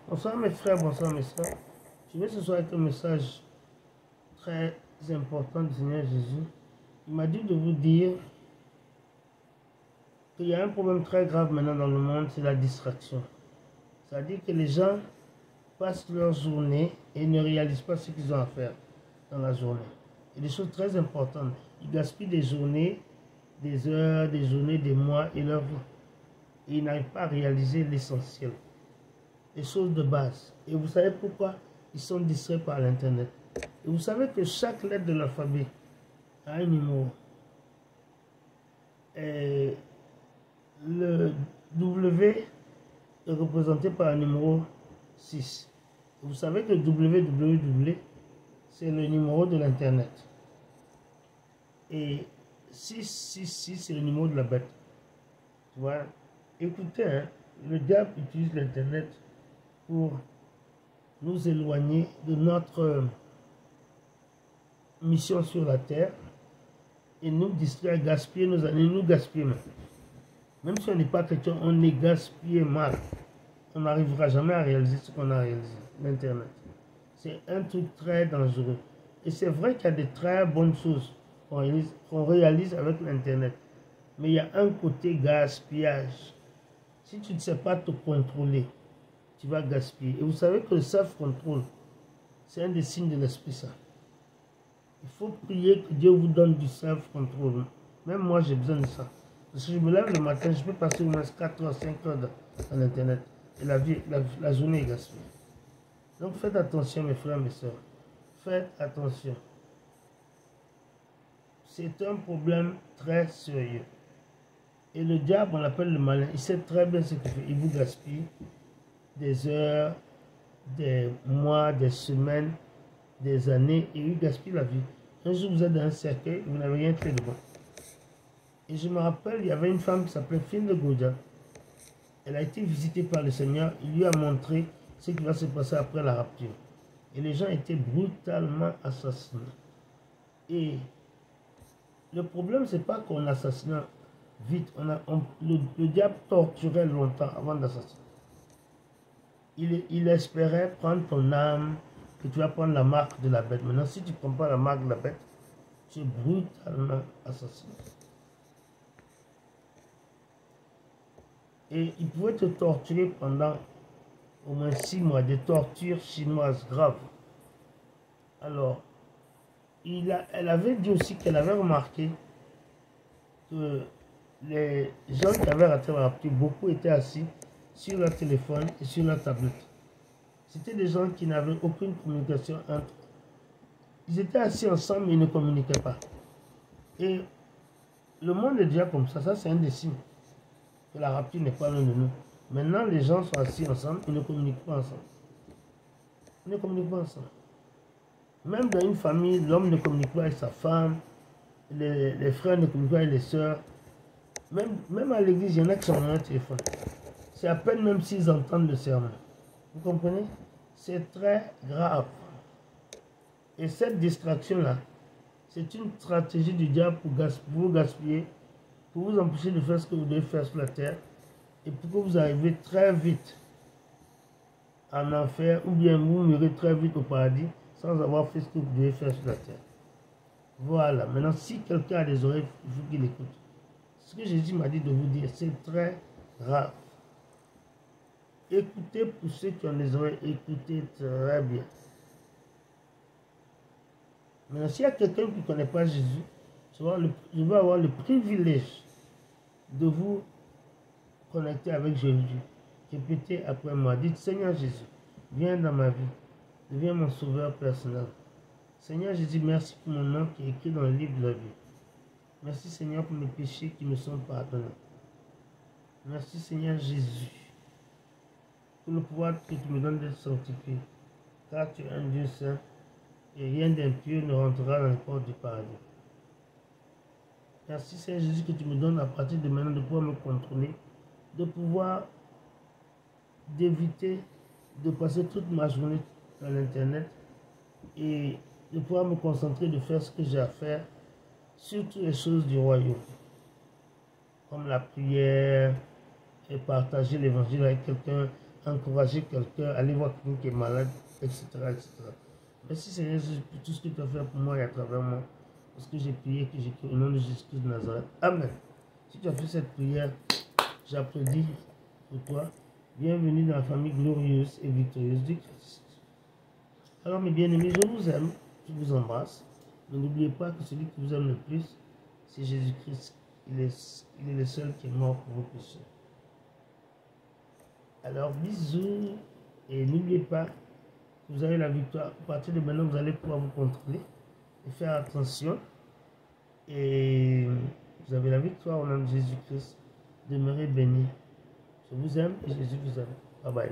Bonsoir mes frères, bonsoir mes soeurs. Je vais ce soir avec un message très important du Seigneur Jésus. Il m'a dit de vous dire qu'il y a un problème très grave maintenant dans le monde, c'est la distraction. C'est-à-dire que les gens passent leur journée et ne réalisent pas ce qu'ils ont à faire dans la journée. Et des choses très importantes. Ils gaspillent des journées, des heures, des journées, des mois et leur vie. Et ils n'arrivent pas à réaliser l'essentiel. Les choses de base. Et vous savez pourquoi ils sont distraits par l'Internet. Et vous savez que chaque lettre de l'alphabet a un numéro. Et le W est représenté par un numéro 6. Vous savez que www, c'est le numéro de l'Internet. Et 666, c'est le numéro de la bête. Tu vois? Écoutez, hein, le diable utilise l'Internet pour nous éloigner de notre mission sur la terre et nous distraire, gaspiller nos années, nous gaspiller même. Même si on n'est pas chrétien, on est gaspillé mal. On n'arrivera jamais à réaliser ce qu'on a réalisé, l'Internet. C'est un truc très dangereux. Et c'est vrai qu'il y a de très bonnes choses qu'on réalise avec l'Internet. Mais il y a un côté gaspillage. Si tu ne sais pas te contrôler, tu vas gaspiller. Et vous savez que le self-control, c'est un des signes de l'Esprit Saint. Il faut prier que Dieu vous donne du self-control. Même moi, j'ai besoin de ça. Parce que je me lève le matin, je peux passer au moins 4 heures, 5 heures dans l'Internet. Et la journée est gaspillée. Donc faites attention, mes frères, mes soeurs. Faites attention. C'est un problème très sérieux. Et le diable, on l'appelle le malin. Il sait très bien ce qu'il fait. Il vous gaspille des heures, des mois, des semaines, des années. Et il gaspille la vie. Un jour, vous êtes dans un cercueil, vous n'avez rien fait de bon. Et je me rappelle, il y avait une femme qui s'appelait Fine de Gaudia. Elle a été visitée par le Seigneur. Il lui a montré ce qui va se passer après la rapture. Et les gens étaient brutalement assassinés. Et le problème, ce n'est pas qu'on assassinait vite. Le diable torturait longtemps avant d'assassiner. Il espérait prendre ton âme, que tu vas prendre la marque de la bête. Maintenant, si tu ne prends pas la marque de la bête, tu es brutalement assassiné. Et il pouvait te torturer pendant au moins 6 mois, des tortures chinoises graves. Alors, elle avait dit aussi qu'elle avait remarqué que les gens qui avaient raté la rapture, beaucoup étaient assis sur leur téléphone et sur leur tablette. C'était des gens qui n'avaient aucune communication entre eux. Ils étaient assis ensemble mais ils ne communiquaient pas. Et le monde est déjà comme ça. Ça, c'est un des signes que la rapture n'est pas loin de nous. Maintenant, les gens sont assis ensemble, ils ne communiquent pas ensemble. Ils ne communiquent pas ensemble. Même dans une famille, l'homme ne communique pas avec sa femme, les frères ne communiquent pas avec les sœurs. Même à l'église, il y en a qui sont dans un téléphone. C'est à peine même s'ils entendent le sermon. Vous comprenez? C'est très grave. Et cette distraction-là, c'est une stratégie du diable pour vous gaspiller, pour vous empêcher de faire ce que vous devez faire sur la terre, et pour que vous arriviez très vite en enfer, ou bien vous mourrez très vite au paradis, sans avoir fait ce que vous devez faire sur la terre. Voilà. Maintenant, si quelqu'un a des oreilles, il faut qu'il écoute. Ce que Jésus m'a dit de vous dire, c'est très grave. Écoutez, pour ceux qui ont des oreilles, écoutez très bien. Maintenant, s'il y a quelqu'un qui ne connaît pas Jésus, je vais avoir le privilège de vous connecter avec Jésus. Répétez après moi. Dites, Seigneur Jésus, viens dans ma vie. Deviens mon sauveur personnel. Seigneur Jésus, merci pour mon nom qui est écrit dans le livre de la vie. Merci Seigneur pour mes péchés qui me sont pardonnés. Merci Seigneur Jésus pour le pouvoir que tu me donnes d'être sanctifié. Car tu es un Dieu saint et rien d'impur ne rentrera dans les portes du paradis. Merci Seigneur Jésus que tu me donnes à partir de maintenant de pouvoir me contrôler, de pouvoir d'éviter de passer toute ma journée dans l'internet et de pouvoir me concentrer, de faire ce que j'ai à faire, surtout les choses du royaume, comme la prière et partager l'évangile avec quelqu'un, encourager quelqu'un, aller voir quelqu'un qui est malade, etc., etc. Merci Seigneur Jésus pour tout ce que tu as fait pour moi et à travers moi. Parce que j'ai prié, que j'ai cru au nom de Jésus-Christ de Nazareth. Amen. Si tu as fait cette prière, j'applaudis pour toi. Bienvenue dans la famille glorieuse et victorieuse du Christ. Alors mes bien-aimés, je vous aime, je vous embrasse. Mais n'oubliez pas que celui qui vous aime le plus, c'est Jésus-Christ. Il est le seul qui est mort pour vos péchés. Alors bisous et n'oubliez pas que vous avez la victoire. À partir de maintenant, vous allez pouvoir vous contrôler et faire attention. Et vous avez la victoire au nom de Jésus-Christ. Demeurez bénis. Je vous aime et Jésus vous aime. Bye bye.